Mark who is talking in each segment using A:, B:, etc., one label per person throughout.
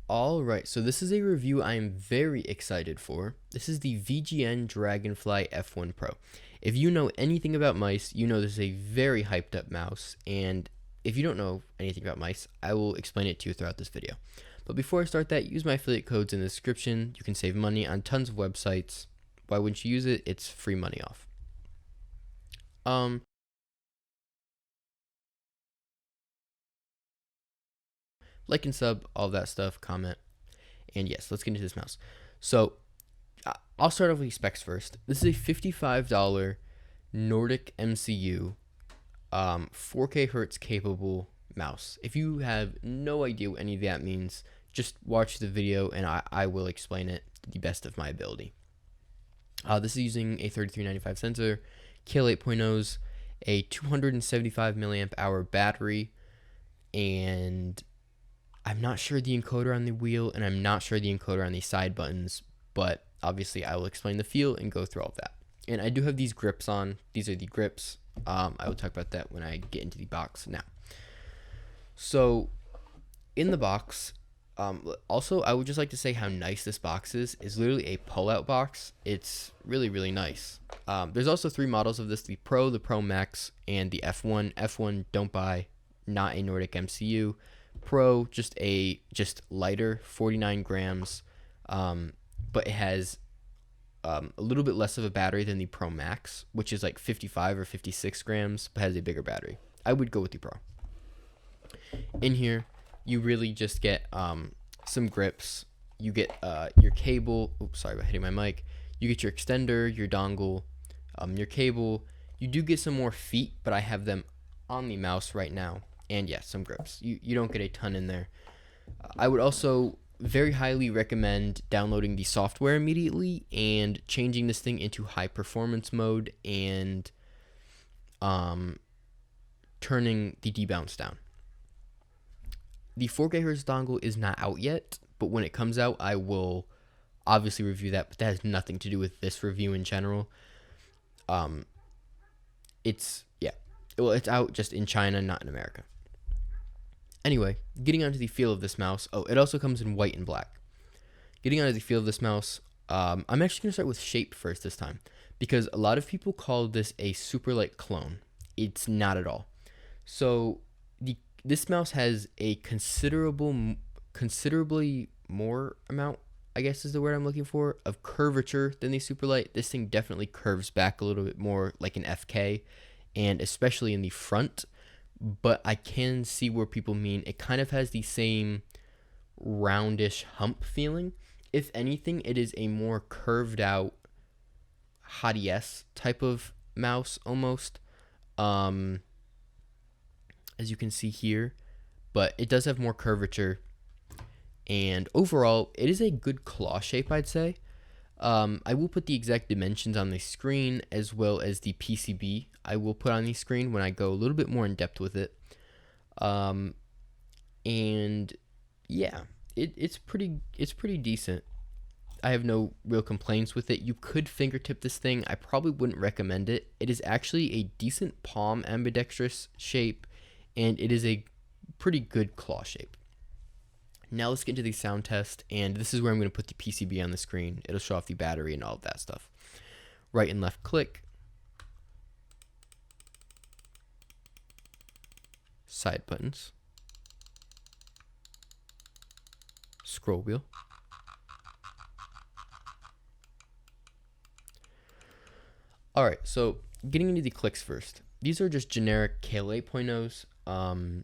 A: Alright, so this is a review I am very excited for. This is the VGN Dragonfly F1 Pro. If you know anything about mice, you know this is a very hyped up mouse, and if you don't know anything about mice, I will explain it to you throughout this video. But before I start that, use my affiliate codes in the description. You can save money on tons of websites. Why wouldn't you use it? It's free money off. Like and sub, all that stuff, comment. And yes, let's get into this mouse. So I'll start off with the specs first. This is a $55 Nordic MCU 4K Hertz capable mouse. If you have no idea what any of that means, just watch the video and I will explain it to the best of my ability. This is using a 3395 sensor, KL 8.0s, a 275 milliamp hour battery, and I'm not sure the encoder on the wheel, and I'm not sure the encoder on the side buttons, but obviously I will explain the feel and go through all of that. And I do have these grips on. These are the grips. I will talk about that when I get into the box now. So in the box, also I would just like to say how nice this box is. It's literally a pull-out box. It's really, really nice. There's also 3 models of this: the Pro, the Pro Max, and the F1. F1, don't buy, not a Nordic MCU. Pro, just lighter, 49 grams, but it has a little bit less of a battery than the Pro Max, which is like 55 or 56 grams, but has a bigger battery. I would go with the Pro. In here, you really just get some grips. You get your cable. Oops, sorry about hitting my mic. You get your extender, your dongle, your cable. You do get some more feet, but I have them on the mouse right now. And yes, some grips. You don't get a ton in there. I would also very highly recommend downloading the software immediately and changing this thing into high performance mode and turning the debounce down. The 4K Hertz dongle is not out yet, but when it comes out, I will obviously review that, but that has nothing to do with this review in general. It's out just in China, not in America. Anyway, getting onto the feel of this mouse. Oh, it also comes in white and black. Getting onto the feel of this mouse, I'm actually going to start with shape first this time, because a lot of people call this a super light clone. It's not at all. So this mouse has a considerably more amount, I guess is the word I'm looking for, of curvature than the super light. This thing definitely curves back a little bit more like an FK, and especially in the front. But I can see where people mean it kind of has the same roundish hump feeling. If anything, it is a more curved out Hottie S type of mouse almost, as you can see here, but it does have more curvature, and overall it is a good claw shape, I'd say. I will put the exact dimensions on the screen, as well as the PCB I will put on the screen when I go a little bit more in depth with it. And yeah, it's pretty decent. I have no real complaints with it. You could fingertip this thing. I probably wouldn't recommend it. It is actually a decent palm ambidextrous shape, and it is a pretty good claw shape. Now let's get into the sound test, and this is where I'm going to put the PCB on the screen. It'll show off the battery and all of that stuff. Right and left click. Side buttons. Scroll wheel. Alright, so getting into the clicks first. These are just generic KL 8.0s.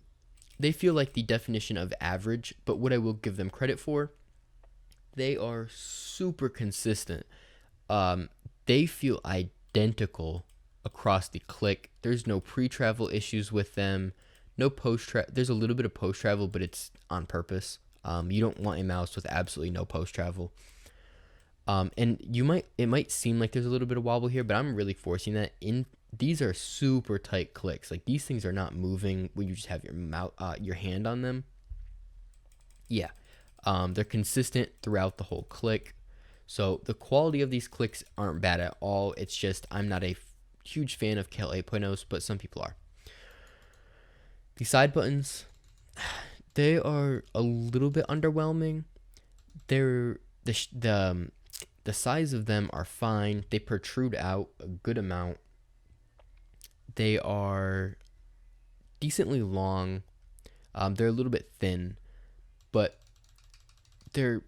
A: They feel like the definition of average, but what I will give them credit for, they are super consistent. They feel identical across the click. There's no pre-travel issues with them. No post-travel. There's a little bit of post-travel, but it's on purpose. You don't want a mouse with absolutely no post-travel. And it might seem like there's a little bit of wobble here, but I'm really forcing that in. These are super tight clicks. Like, these things are not moving when you just have your hand on them. Yeah, they're consistent throughout the whole click. So the quality of these clicks aren't bad at all. It's just I'm not a huge fan of KL 8.0s, but some people are. The side buttons, they are a little bit underwhelming. they're the size of them are fine. They protrude out a good amount. They are decently long. They're a little bit thin, but they're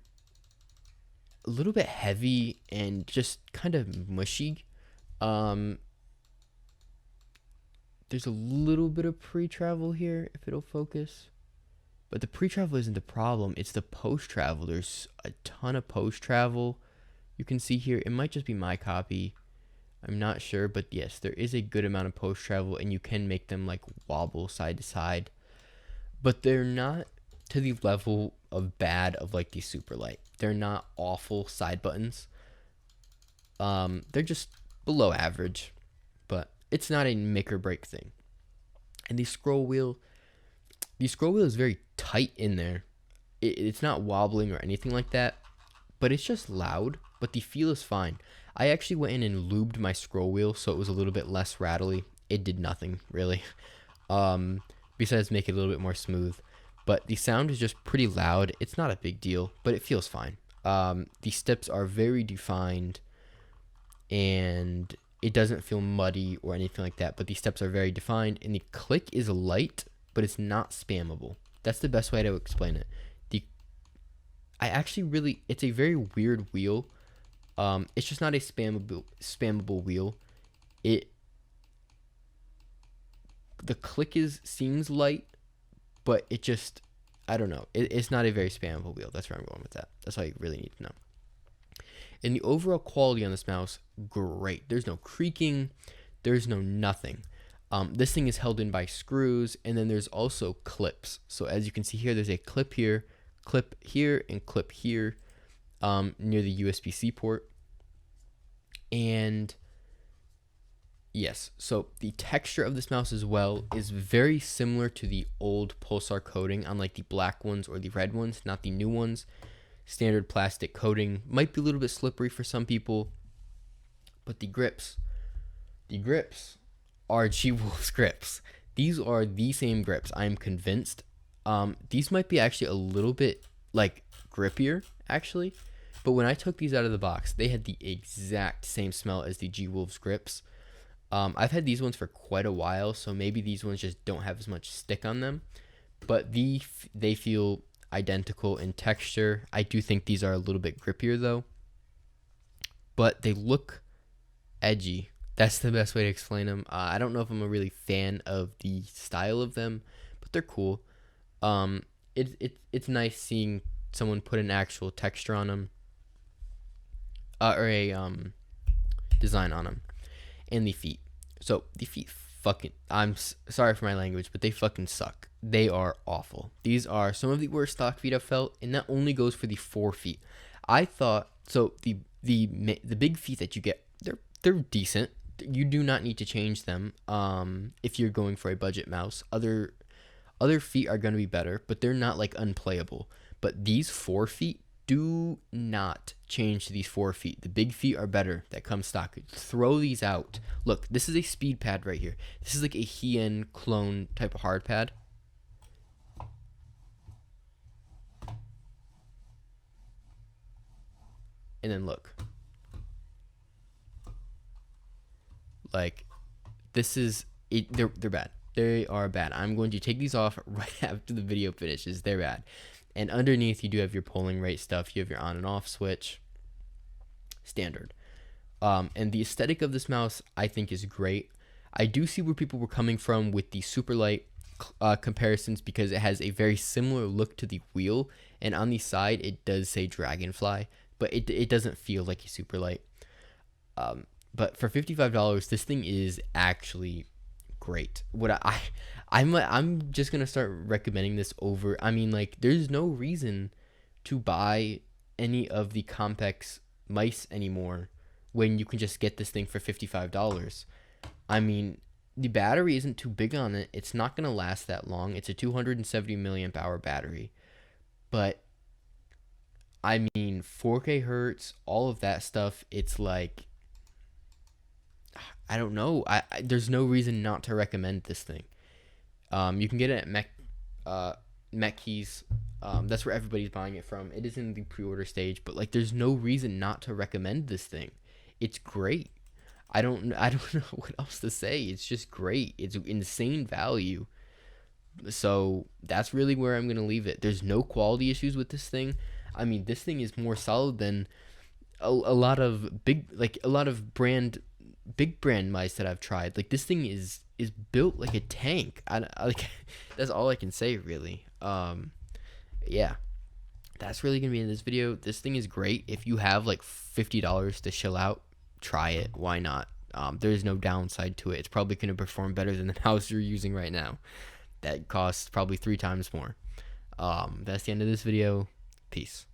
A: a little bit heavy and just kind of mushy. Um, there's a little bit of pre-travel here, if it'll focus. But the pre-travel isn't the problem. It's the post-travel. There's a ton of post-travel. You can see here. It might just be my copy. I'm not sure. But yes, there is a good amount of post-travel. And you can make them like wobble side to side. But they're not to the level of bad of like the super light. They're not awful side buttons. They're just below average. But it's not a make or break thing. And the scroll wheel is very tight in there. It's not wobbling or anything like that, but it's just loud. But the feel is fine. I actually went in and lubed my scroll wheel so it was a little bit less rattly. It did nothing really, besides make it a little bit more smooth. But the sound is just pretty loud. It's not a big deal, but it feels fine. The steps are very defined, and it doesn't feel muddy or anything like that. But the steps are very defined, and the click is light, but it's not spammable. That's the best way to explain it. It's a very weird wheel. It's just not a spammable wheel. The click seems light, but it just, I don't know. It's not a very spammable wheel. That's where I'm going with that. That's all you really need to know. And the overall quality on this mouse, great. There's no creaking. There's no nothing. This thing is held in by screws, and then there's also clips. So as you can see here, there's a clip here, and clip here, near the USB-C port. And yes, so the texture of this mouse as well is very similar to the old Pulsar coating, unlike the black ones or the red ones, not the new ones. Standard plastic coating might be a little bit slippery for some people, but the grips are G-Wolf's grips. These are the same grips, I'm convinced. These might be actually a little bit like grippier actually, but when I took these out of the box, they had the exact same smell as the G-Wolf's grips. I've had these ones for quite a while, so maybe these ones just don't have as much stick on them, but they feel identical in texture. I do think these are a little bit grippier though, but they look edgy. That's the best way to explain them. I don't know if I'm a really fan of the style of them, but they're cool. It's nice seeing someone put an actual texture on them, or a design on them. And the feet. So the feet fucking, sorry for my language, but they fucking suck. They are awful. These are some of the worst stock feet I've felt, and that only goes for the 4 feet. I thought so. The big feet that you get, they're decent. You do not need to change them if you're going for a budget mouse. Other feet are going to be better, but they're not like unplayable. But these 4 feet, do not change to these 4 feet. The big feet are better that come stock. Throw these out. Look, this is a speed pad right here. This is like a Hien clone type of hard pad. And then look. Like, this is it. They're bad. They are bad. I'm going to take these off right after the video finishes. They're bad. And underneath, you do have your polling rate stuff. You have your on and off switch. Standard. And the aesthetic of this mouse, I think, is great. I do see where people were coming from with the Superlight comparisons, because it has a very similar look to the wheel. And on the side, it does say Dragonfly, but it doesn't feel like a Superlight. But for $55, this thing is actually great. I'm just gonna start recommending this over. I mean, like, there's no reason to buy any of the Compex mice anymore when you can just get this thing for $55. I mean, the battery isn't too big on it. It's not gonna last that long. It's a 270 milliamp hour battery, but I mean, 4K hertz, all of that stuff. It's like, I don't know. There's no reason not to recommend this thing. You can get it at Mech Keys. That's where everybody's buying it from. It is in the pre-order stage, but like, there's no reason not to recommend this thing. It's great. I don't know what else to say. It's just great. It's insane value. So that's really where I'm gonna leave it. There's no quality issues with this thing. I mean, this thing is more solid than a lot of big brand mice that I've tried. Like, this thing is built like a tank. Like, that's all I can say, really. Yeah, that's really gonna be in this video. This thing is great. If you have like $50 to shell out, try it. Why not? There's no downside to it. It's probably gonna perform better than the mouse you're using right now. That costs probably 3 times more. That's the end of this video. Peace.